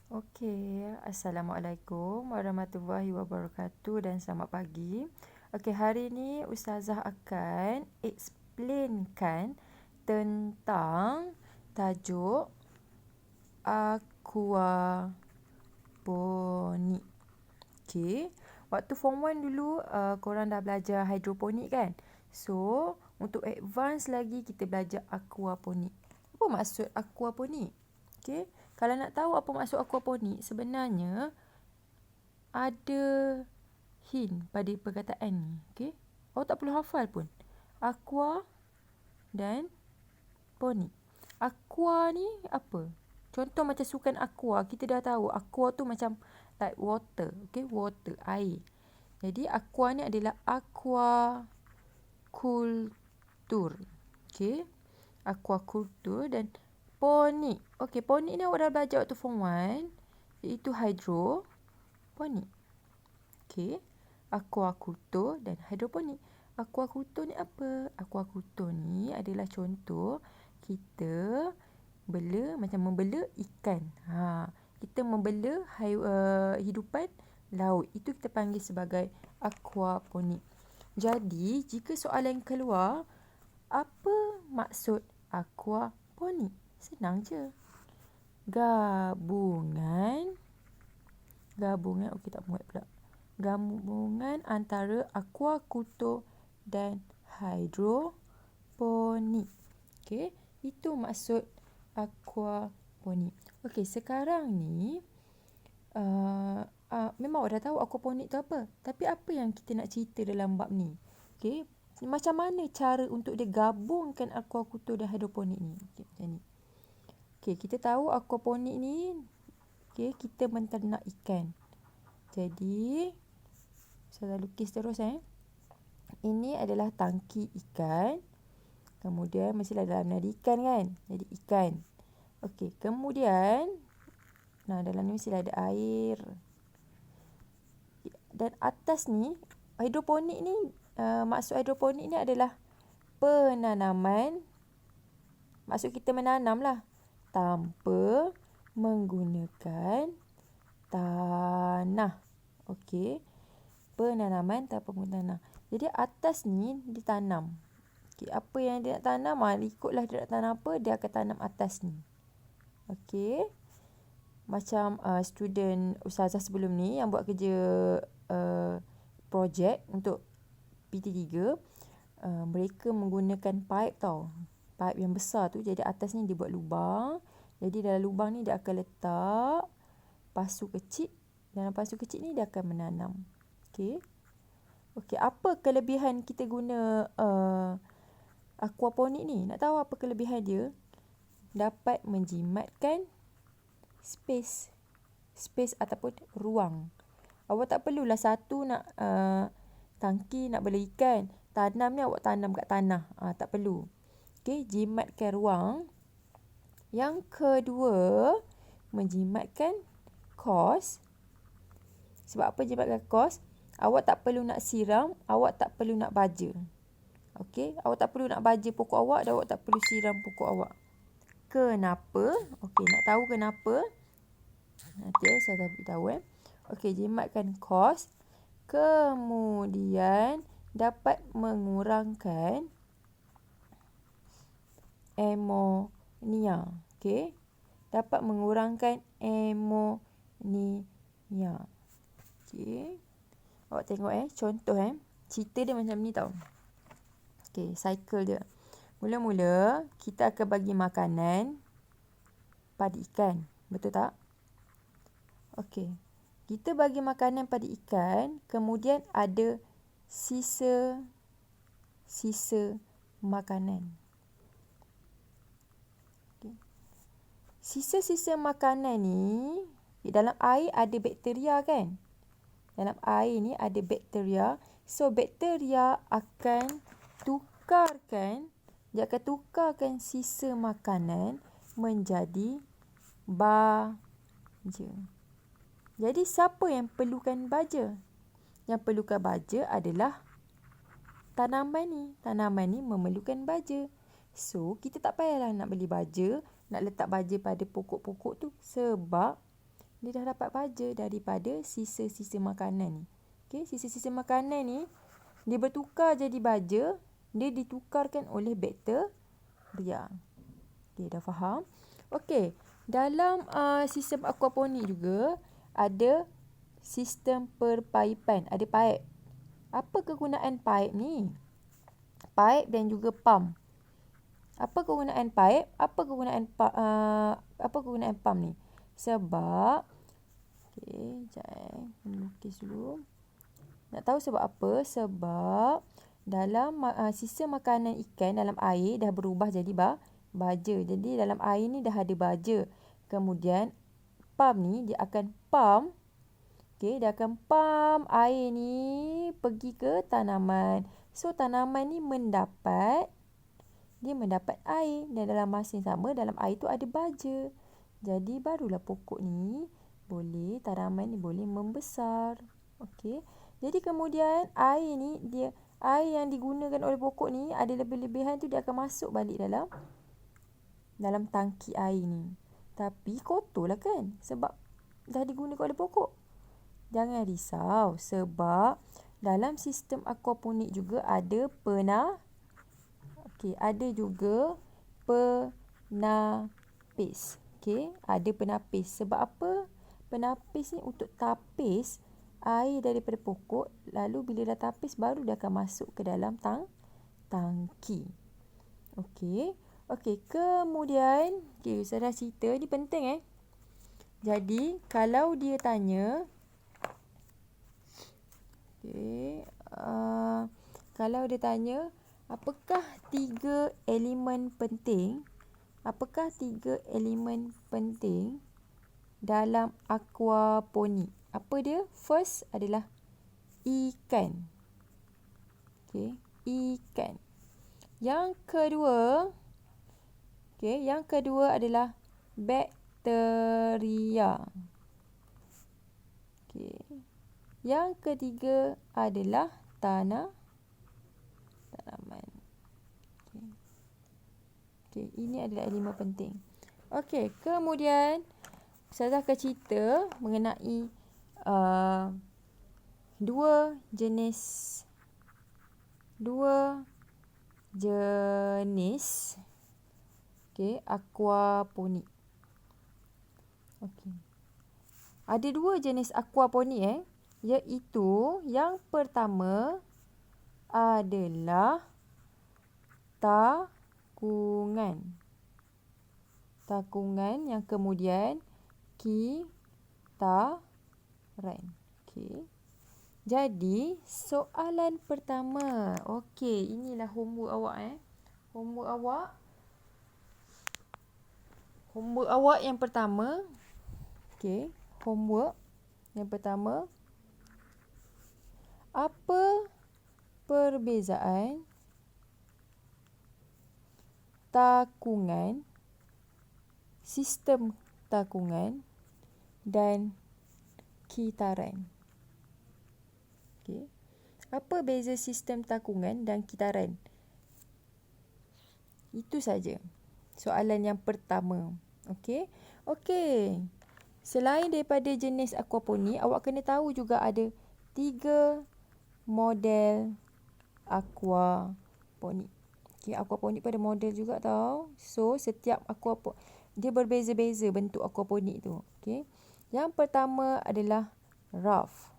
Okey, Assalamualaikum warahmatullahi wabarakatuh dan selamat pagi. Okey, hari ni Ustazah akan explainkan tentang tajuk aquaponik. Okey, waktu form 1 dulu korang dah belajar hidroponik kan? So, untuk advance lagi kita belajar aquaponik. Apa maksud aquaponik? Okey, kalau nak tahu apa maksud aquaponik, sebenarnya ada hint pada perkataan ni. Okey, awak tak perlu hafal pun. Aqua dan ponik. Aqua ni apa? Contoh macam sukan aqua, kita dah tahu aqua tu macam like water. Okey, water, air. Jadi aqua ni adalah aquaculture. Okey, aquaculture dan ponik. Okey, ponik ni awak dah belajar waktu form 1, iaitu hidroponik. Okey, aquaculture dan hidroponik. Aquaculture ni apa? Aquaculture ni adalah contoh kita membela ikan. Kita membela hidupan laut. Itu kita panggil sebagai aquaponik. Jadi, jika soalan keluar, apa maksud aquaponik? Senang je. Gabungan, okey tak muat pula. Gabungan antara aquaculture dan hidroponik. Okey, itu maksud aquaponik. Okey, sekarang ni memang awak dah tahu aquaponik tu apa. Tapi apa yang kita nak cerita dalam bab ni? Okey, macam mana cara untuk dia gabungkan aquaculture dan hidroponik ni? Okey, macam ni. Okey, kita tahu aquaponik ni, okey, kita menternak ikan. Jadi, saya lukis terus Ini adalah tangki ikan. Kemudian mestilah dalam ni ada ikan kan? Jadi ikan. Okey, kemudian dalam ni mestilah ada air. Dan atas ni, hidroponik ni, maksud hidroponik ni adalah penanaman. Maksud kita menanam lah. Tanpa menggunakan tanah. Okey. Penanaman tanpa menggunakan tanah. Jadi atas ni ditanam. Okey, apa yang dia nak tanam, ikutlah dia nak tanam apa, dia akan tanam atas ni. Okey. Macam student ustazah sebelum ni yang buat kerja projek untuk PT3, mereka menggunakan pipe tau. Pipe yang besar tu, jadi atas ni dia buat lubang. Jadi dalam lubang ni dia akan letak pasu kecil. Dalam pasu kecil ni dia akan menanam. Okey. Okey, apa kelebihan kita guna aquaponik ni? Nak tahu apa kelebihan dia? Dapat menjimatkan space ataupun ruang. Awak tak perlulah satu nak tangki nak bela ikan. Tanam ni awak tanam kat tanah. Tak perlu. Okey, jimatkan ruang. Yang kedua, menjimatkan kos. Sebab apa jimatkan kos? Awak tak perlu nak siram, awak tak perlu nak baja. Okey, awak tak perlu nak baja pokok awak dan awak tak perlu siram pokok awak. Kenapa? Okey, nak tahu kenapa? Nanti saya dah beritahu Okey, jimatkan kos. Kemudian dapat mengurangkan amonia. Okey. Dapat mengurangkan amonia. Okey. Awak tengok contoh cerita dia macam ni tau. Okey, cycle dia. Mula-mula kita akan bagi makanan pada ikan. Betul tak? Okey. Kita bagi makanan pada ikan, kemudian ada sisa makanan. Okay. Sisa-sisa makanan ni, dalam air ada bakteria kan? Dalam air ni ada bakteria. So, bakteria akan tukarkan sisa makanan menjadi baja. Jadi, siapa yang perlukan baja? Yang perlukan baja adalah tanaman ni. Tanaman ni memerlukan baja. So, kita tak payahlah nak beli baja, nak letak baja pada pokok-pokok tu. Sebab Dia dah dapat baja daripada sisa-sisa makanan ni. Okey, sisa-sisa makanan ni dia bertukar jadi baja, dia ditukarkan oleh bakteria. Okey, dah faham? Okey, dalam sistem aquaponik juga ada sistem perpaipan, ada paip. Apa kegunaan paip ni? Paip dan juga pump. Apa kegunaan paip? Apa kegunaan pump ni? Sebab okey, melukis dulu. Nak tahu sebab apa? Sebab dalam sisa makanan ikan dalam air dah berubah jadi baja. Jadi dalam air ni dah ada baja. Kemudian pump ni dia akan pump, dia akan pump air ni pergi ke tanaman. So tanaman ni mendapat air, dan dalam masa yang sama dalam air tu ada baja. Jadi barulah pokok ni tanaman ni boleh membesar. Okey. Jadi kemudian air yang digunakan oleh pokok ni ada lebih-lebihan tu dia akan masuk balik dalam tangki air ni. Tapi kotorlah kan, sebab dah digunakan oleh pokok. Jangan risau sebab dalam sistem aquaponik juga ada ada juga penapis. Ada penapis. Sebab apa? Penapis ni untuk tapis air daripada pokok, lalu bila dah tapis baru dia akan masuk ke dalam tangki. Okey, kemudian Ustazah cerita ni penting Jadi kalau dia tanya kalau dia tanya apakah 3 elemen penting dalam aquaponik? Apa dia? First adalah ikan. Ikan. Yang kedua adalah bakteria. Yang ketiga adalah tanaman. Ini adalah elemen penting. Kemudian Ustazah akan cerita mengenai dua jenis aquaponik. Ada dua jenis aquaponik iaitu yang pertama adalah takungan, yang kemudian kitaran. Jadi soalan pertama. Inilah homework awak Homework awak yang pertama. Homework yang pertama. Apa perbezaan takungan, sistem takungan dan kitaran? Apa beza sistem takungan dan kitaran? Itu saja soalan yang pertama. Okey. Selain daripada jenis aquaponik, awak kena tahu juga ada 3 model aquaponik. Aquaponik pada model juga tau. So setiap aquaponik dia berbeza-beza bentuk aquaponik tu. Yang pertama adalah raft.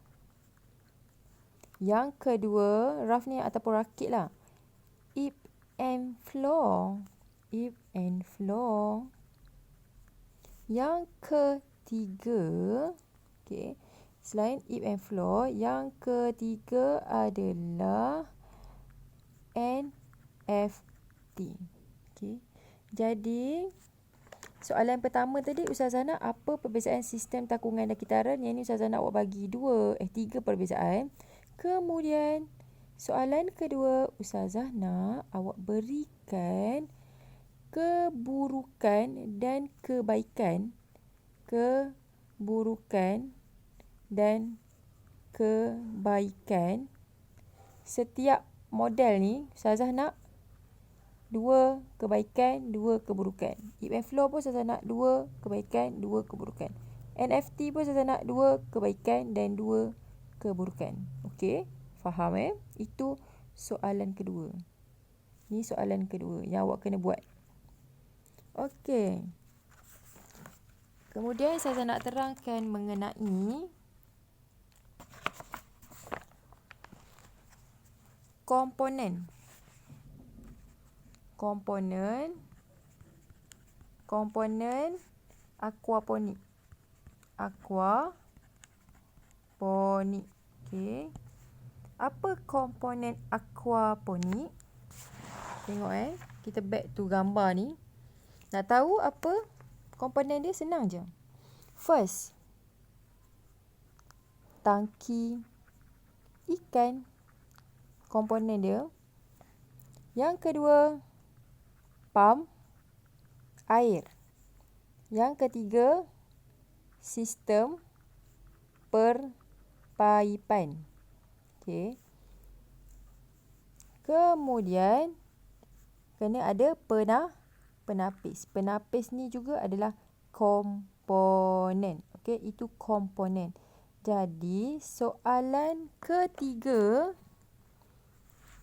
Yang kedua, raft ni ataupun rakit lah. Ebb and flow. Yang ketiga, selain ebb and flow, yang ketiga adalah NFT. Jadi soalan pertama tadi Ustazah nak apa perbezaan sistem takungan dan kitaran. Yang ni Ustazah nak awak bagi 3 perbezaan. Kemudian soalan kedua Ustazah nak awak berikan keburukan dan kebaikan setiap model ni. Ustazah nak 2 kebaikan, 2 keburukan. Ebb and flow pun Ustazah nak 2 kebaikan, 2 keburukan. NFT pun saya nak 2 kebaikan dan 2 keburukan. Okey, faham Itu soalan kedua. Ni soalan kedua yang awak kena buat. Okey. Kemudian saya nak terangkan mengenai komponen aquaponik. Okey. Apa komponen aquaponik? Tengok kita back to gambar ni. Nak tahu apa komponen dia, senang je. First, tangki ikan, komponen dia. Yang kedua, pam air. Yang ketiga, sistem perpaipan. Okey. Kemudian kena ada penapis. Penapis ni juga adalah komponen. Okey, itu komponen. Jadi, soalan ketiga.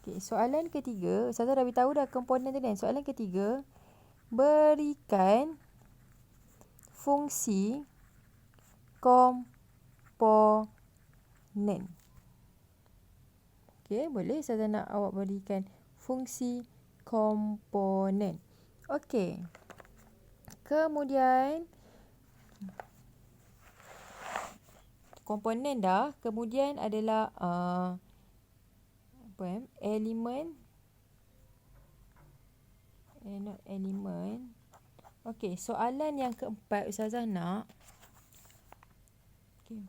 Ustazah dah beritahu dah komponen tadi kan. Soalan ketiga, berikan fungsi komponen. Okey, boleh Ustazah nak awak berikan fungsi komponen. Okey. Kemudian komponen dah. Kemudian adalah elemen. Okey, soalan yang keempat Ustazah nak. Okey.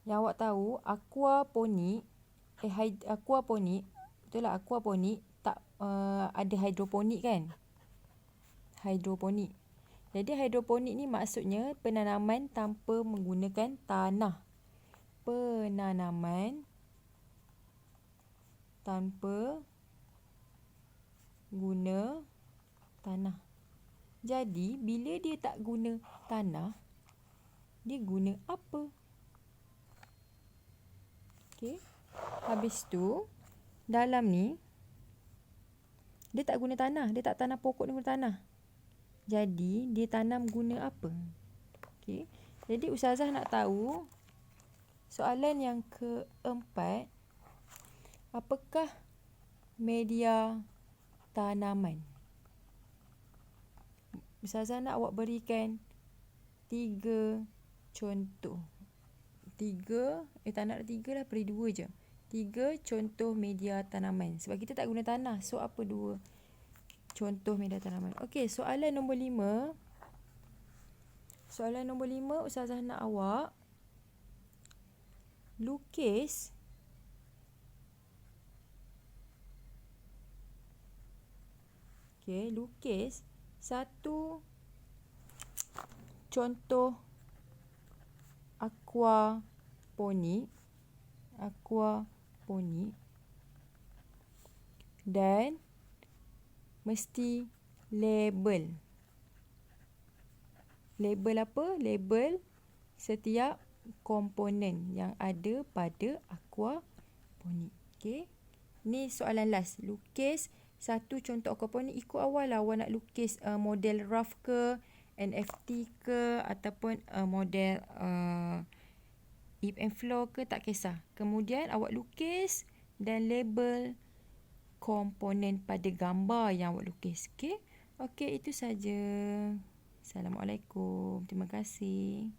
Yang awak tahu aquaponik, betul lah, aquaponik tak ada hidroponik kan? Hidroponik. Jadi hidroponik ni maksudnya penanaman tanpa menggunakan tanah. Penanaman tanpa guna tanah. Jadi bila dia tak guna tanah, dia guna apa? Okey. Habis tu dalam ni dia tak guna tanah, dia tak tanam pokok, dia guna tanah. Jadi dia tanam guna apa? Okey. Jadi Ustazah nak tahu soalan yang keempat, apakah media tanaman? Ustazah nak awak berikan 3 contoh. 3, tak nak 3 lah, beri 2 je. 3 contoh media tanaman. Sebab kita tak guna tanah. So, apa 2 contoh media tanaman? Okey, soalan nombor 5. Soalan nombor 5, Ustazah nak awak lukis satu contoh aquaponik dan mesti label. Label apa? Label setiap komponen yang ada pada aquaponik. Okey. Ni soalan last. Lukis satu contoh aquaponik. Ikut awal lah awak nak lukis model rough ke, NFT ke, ataupun model Eve and Flow ke, tak kisah. Kemudian awak lukis dan label komponen pada gambar yang awak lukis. Okey, itu saja. Assalamualaikum. Terima kasih.